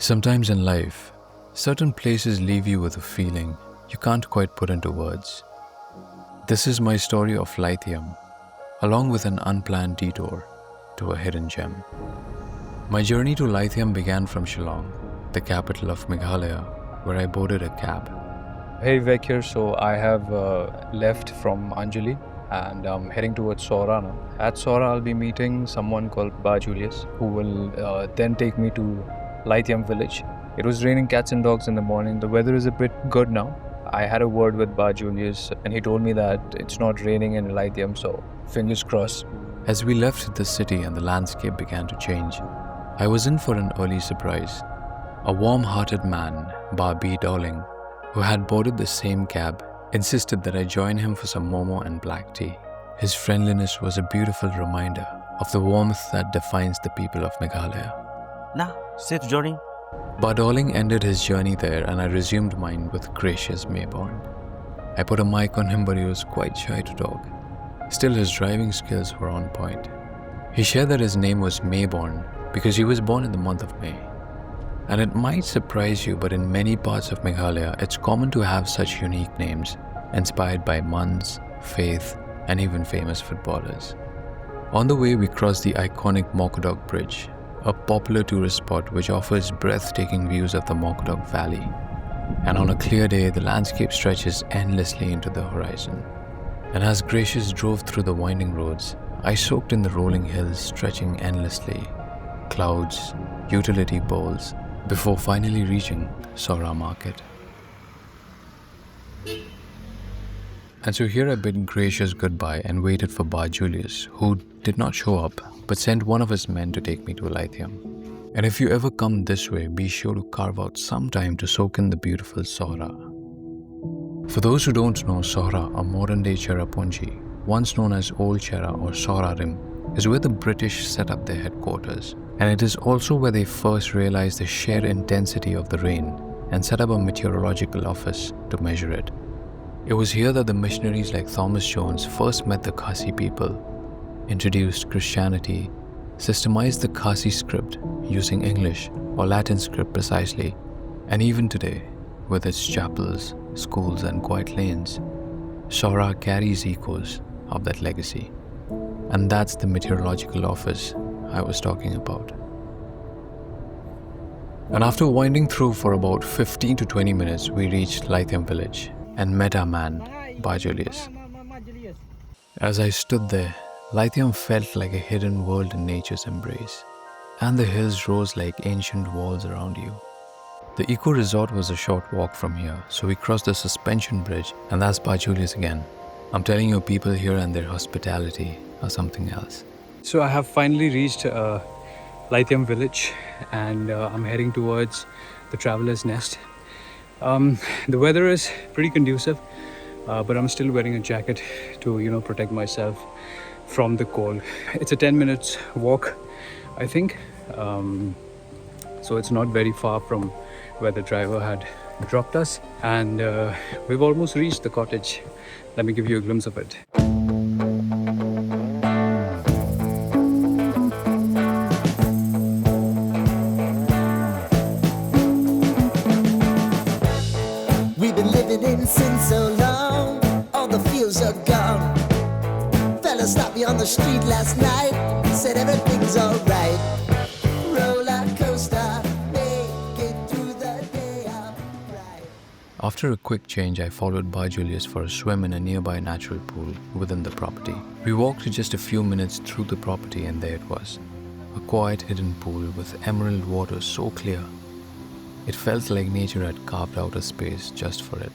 Sometimes in life, certain places leave you with a feeling you can't quite put into words. This is my story of Laitiam, along with an unplanned detour to a hidden gem. My journey to Laitiam began from Shillong, the capital of Meghalaya, where I boarded a cab. Hey Vivek here. So I have left from Anjali and I'm heading towards Sohra now. At Sohra, I'll be meeting someone called Ba Julius, who will then take me to Laitiam village. It was raining cats and dogs in the morning. The weather is a bit good now. I had a word with Ba Julius and he told me that it's not raining in Laitiam, so fingers crossed. As we left the city and the landscape began to change, I was in for an early surprise. A warm-hearted man, Ba Darling, who had boarded the same cab, insisted that I join him for some momo and black tea. His friendliness was a beautiful reminder of the warmth that defines the people of Meghalaya. Nah, safe journey. Ba Darling ended his journey there and I resumed mine with gracious Mayborn. I put a mic on him but he was quite shy to talk. Still, his driving skills were on point. He shared that his name was Mayborn because he was born in the month of May. And it might surprise you, but in many parts of Meghalaya, it's common to have such unique names, inspired by months, faith, and even famous footballers. On the way, we crossed the iconic Mokkodok Bridge, a popular tourist spot which offers breathtaking views of the Mokkodok Valley. And on a clear day, the landscape stretches endlessly into the horizon. And as Gracious drove through the winding roads, I soaked in the rolling hills stretching endlessly, clouds, utility poles, before finally reaching Sohra market. And so here I bid Gracious goodbye and waited for Ba Julius, who did not show up but sent one of his men to take me to Laitiam. And if you ever come this way, be sure to carve out some time to soak in the beautiful Sohra. For those who don't know, Sohra, a modern-day Cherrapunjee, once known as Old Cherra or Sohra Rim, is where the British set up their headquarters. And it is also where they first realized the sheer intensity of the rain and set up a meteorological office to measure it. It was here that the missionaries like Thomas Jones first met the Khasi people, introduced Christianity, systemized the Khasi script using English or Latin script precisely, and even today, with its chapels, schools and quiet lanes, Sohra carries echoes of that legacy. And that's the meteorological office I was talking about. And after winding through for about 15 to 20 minutes, we reached Laitiam village and met our man, Ba Julius. As I stood there, Laitiam felt like a hidden world in nature's embrace, and the hills rose like ancient walls around you. The eco-resort was a short walk from here, so we crossed the suspension bridge, and that's Ba Julius again. I'm telling you, people here and their hospitality are something else. So I have finally reached Laitiam village and I'm heading towards the traveler's nest. The weather is pretty conducive, but I'm still wearing a jacket to protect myself from the cold. It's a 10 minutes walk, I think. So it's not very far from where the driver had dropped us, and we've almost reached the cottage. Let me give you a glimpse of it. We've been living in sin so long, all the fields are gone. Fella stopped me on the street last night, said everything's alright. Roller coaster, make it through the day upright. After a quick change, I followed Ba Julius for a swim in a nearby natural pool within the property. We walked just a few minutes through the property and there it was. A quiet hidden pool with emerald water so clear. It felt like nature had carved out a space just for it.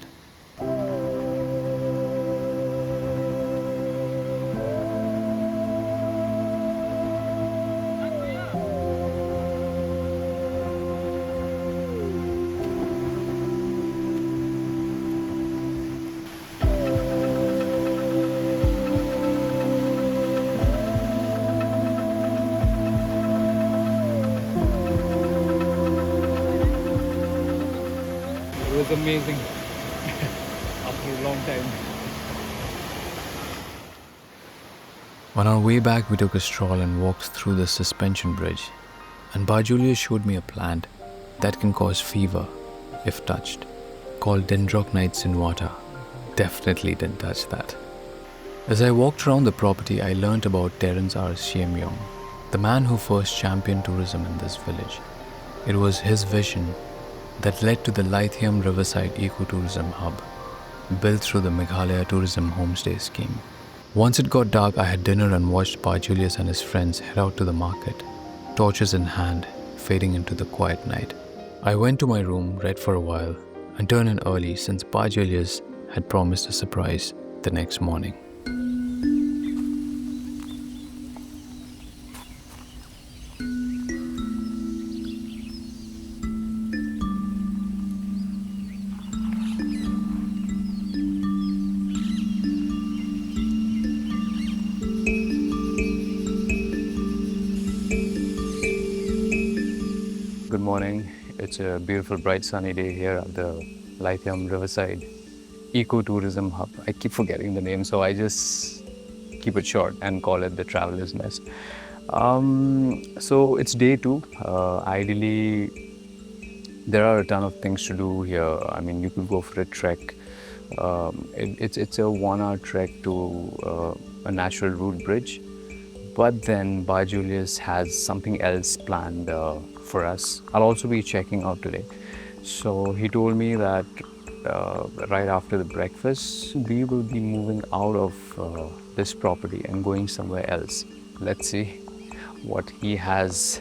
It was amazing after a long time. On our way back, we took a stroll and walked through the suspension bridge, and Ba Julius showed me a plant that can cause fever if touched, called dendrocnites in water. Definitely didn't touch that. As I walked around the property, I learnt about Terence R. Siemyong, the man who first championed tourism in this village. It was his vision that led to the Laitiam Riverside Eco-Tourism Hub, built through the Meghalaya Tourism Homestay Scheme. Once it got dark, I had dinner and watched Pa Julius and his friends head out to the market, torches in hand, fading into the quiet night. I went to my room, read for a while, and turned in early since Pa Julius had promised a surprise the next morning. Good morning. It's a beautiful, bright, sunny day here at the Laitiam Riverside Eco-Tourism Hub. I keep forgetting the name, so I just keep it short and call it the Traveler's Nest. So it's day 2. Ideally, there are a ton of things to do here. I mean, you could go for a trek. It's a 1-hour trek to a natural route bridge. But then Pa Julius has something else planned for us. I'll also be checking out today. So he told me that right after the breakfast, we will be moving out of this property and going somewhere else. Let's see what he has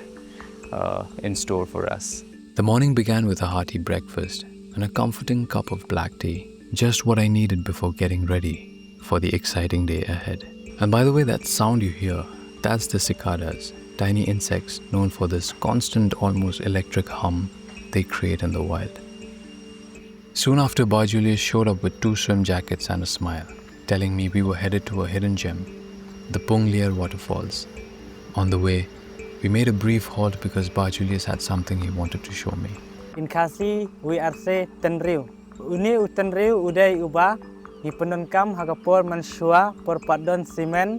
in store for us. The morning began with a hearty breakfast and a comforting cup of black tea. Just what I needed before getting ready for the exciting day ahead. And by the way, that sound you hear, that's the cicadas, tiny insects known for this constant, almost electric hum they create in the wild. Soon after, Pa Julius showed up with 2 swim jackets and a smile, telling me we were headed to a hidden gem, the Pung Lyer waterfalls. On the way, we made a brief halt because Pa Julius had something he wanted to show me. In Khasi, we are say Tenriu. Uni utenriu uday uba, ipenunkam hagapor mansua por padon simen,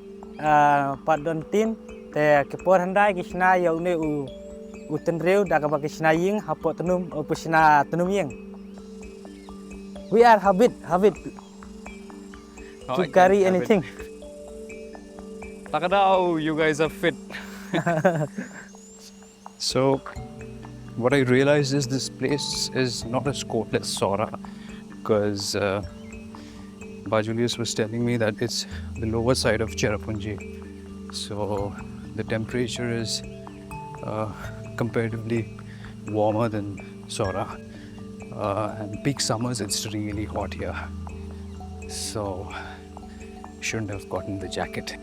padon tin, te kepor handai kishna yaune utenriu dagaba kishna ying hapot tenum opusna tenum ying. We are habit to carry anything. Takadao, you guys are fit. So, what I realized is this place is not as cold as Sohra, because Pa Julius was telling me that it's the lower side of Cherrapunjee. So the temperature is comparatively warmer than Sohra. And peak summers, it's really hot here. So shouldn't have gotten the jacket.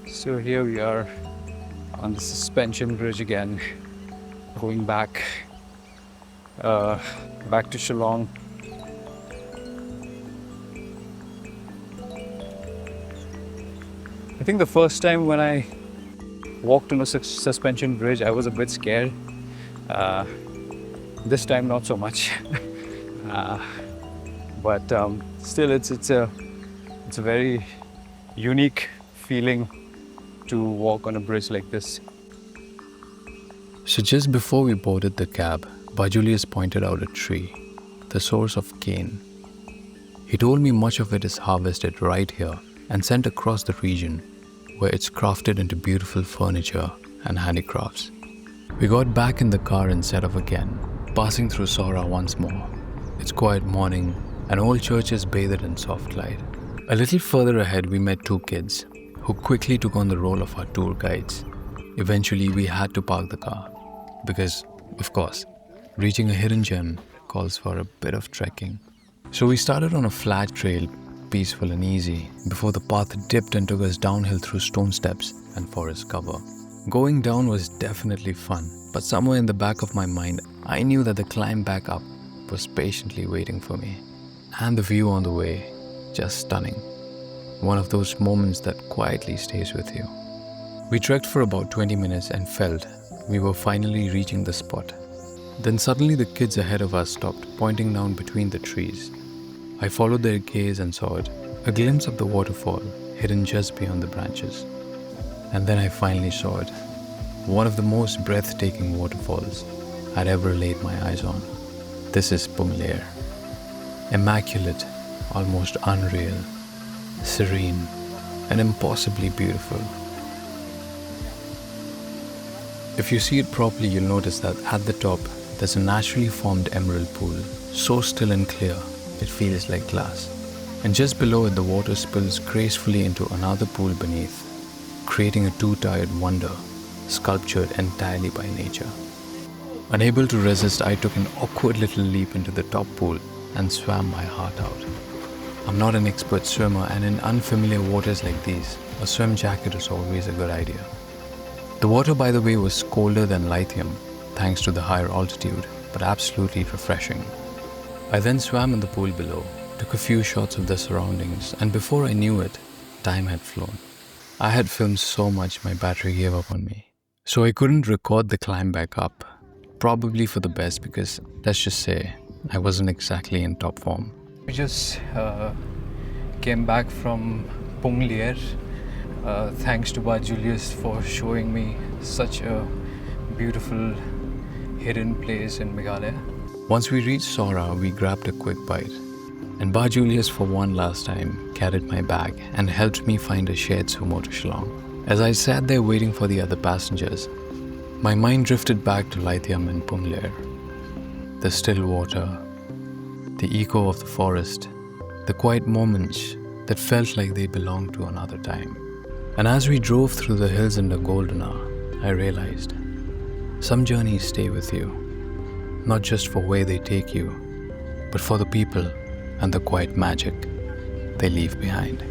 So here we are on the suspension bridge again, going back to Shillong. I think the first time when I walked on a suspension bridge, I was a bit scared. This time, not so much. But still, it's a very unique feeling to walk on a bridge like this. So just before we boarded the cab, Pa Julius pointed out a tree, the source of cane. He told me much of it is harvested right here and sent across the region, where it's crafted into beautiful furniture and handicrafts. We got back in the car and set off again, passing through Sohra once more. It's quiet morning, an old church is bathed in soft light. A little further ahead, we met 2 kids, who quickly took on the role of our tour guides. Eventually, we had to park the car, because, of course, reaching a hidden gem calls for a bit of trekking. So we started on a flat trail, peaceful and easy, before the path dipped and took us downhill through stone steps and forest cover. Going down was definitely fun, but somewhere in the back of my mind, I knew that the climb back up was patiently waiting for me. And the view on the way, just stunning. One of those moments that quietly stays with you. We trekked for about 20 minutes and felt we were finally reaching the spot. Then suddenly the kids ahead of us stopped, pointing down between the trees. I followed their gaze and saw it, a glimpse of the waterfall hidden just beyond the branches. And then I finally saw it, one of the most breathtaking waterfalls I'd ever laid my eyes on. This is Pung Lyer. Immaculate, almost unreal, serene, and impossibly beautiful. If you see it properly, you'll notice that at the top, there's a naturally formed emerald pool, so still and clear, it feels like glass. And just below it, the water spills gracefully into another pool beneath, creating a two-tiered wonder, sculptured entirely by nature. Unable to resist, I took an awkward little leap into the top pool and swam my heart out. I'm not an expert swimmer, and in unfamiliar waters like these, a swim jacket is always a good idea. The water, by the way, was colder than Laitiam, thanks to the higher altitude, but absolutely refreshing. I then swam in the pool below, took a few shots of the surroundings, and before I knew it, time had flown. I had filmed so much my battery gave up on me. So I couldn't record the climb back up, probably for the best because, let's just say, I wasn't exactly in top form. We just came back from Pung Lyer. Thanks to Ba Julius for showing me such a beautiful hidden place in Meghalaya. Once we reached Sohra, we grabbed a quick bite. And Ba Julius, for one last time, carried my bag and helped me find a shared sumo to Shillong. As I sat there waiting for the other passengers, my mind drifted back to Laitiam and Pung Lyer. The still water, the echo of the forest, the quiet moments that felt like they belonged to another time. And as we drove through the hills in the golden hour, I realized some journeys stay with you, not just for where they take you, but for the people and the quiet magic they leave behind.